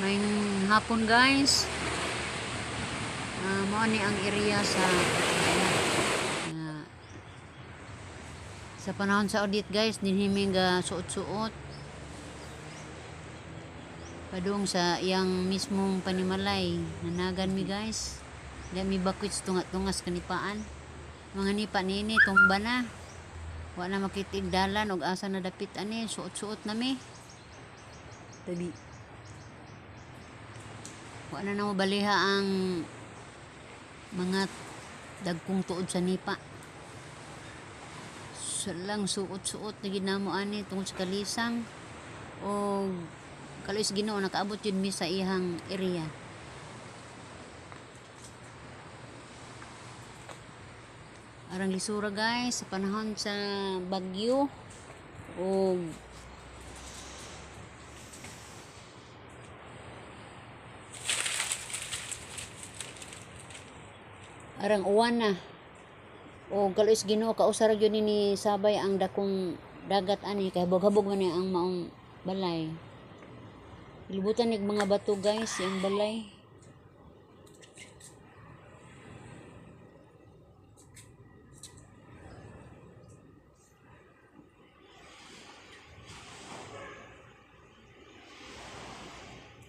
Ngayong hapon guys, mao ni ang area sa panahon sa audit guys, dinhiming ga suot-suot padung sa iyang mismong panimalay. Nanagan mi guys, di mi bakwits tungas kanipaan. Mga nipa nini tumba na, wa na makitig dalan og asa na dapit ani, suot-suot na mi tabi. Wa na mabaliha ang mga dagkong tuod sa nipa. Lang suot-suot na ginamo ani tungod sa kalisang o kalis Ginoo nakaabot yun mi sa ihang area. Arang lisura guys sa panahon sa bagyo o arang uwan na o kalis Ginoo kausar gyud ni sabay ang dakong dagat ani kay habog-habog man ang maong balay. Ilibutan nig mga bato guys yung balay.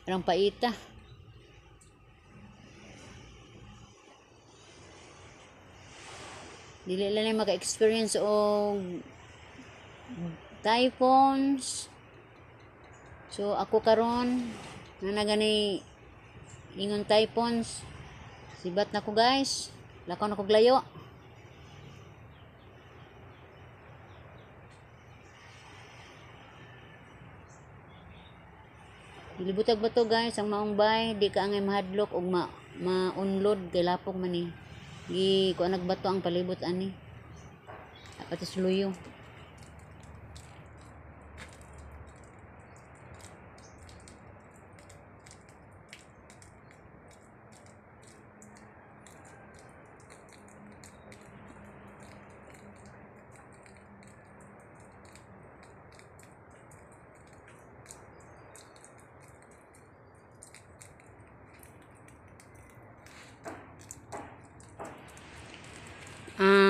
Arang paita. Dili lang maka-experience og typhoons. So ako karon na nagani ingon typhoons, sibat na ko guys, lakaw na ko glayo. Dilibutag ba to guys ang maong bay, di ka angay mahadlok og ma-unload kay lapok man ni. Gi ko nagbato ang palibot ani. Apat suluyo.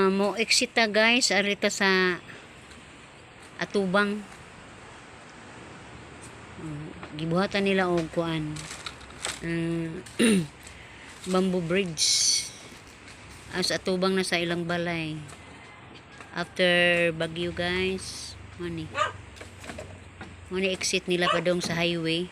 Mo exita guys arita sa atubang. Gibuhatan nila og kuan bamboo bridge as atubang na sa ilang balay after bagyo guys. Money exit nila padong sa highway.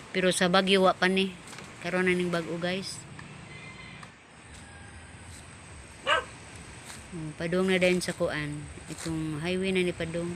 Pero sa bagyo wa pa ni. Karon na ning bag-o guys. Padung na din sa kuan. Itong highway na ni padung.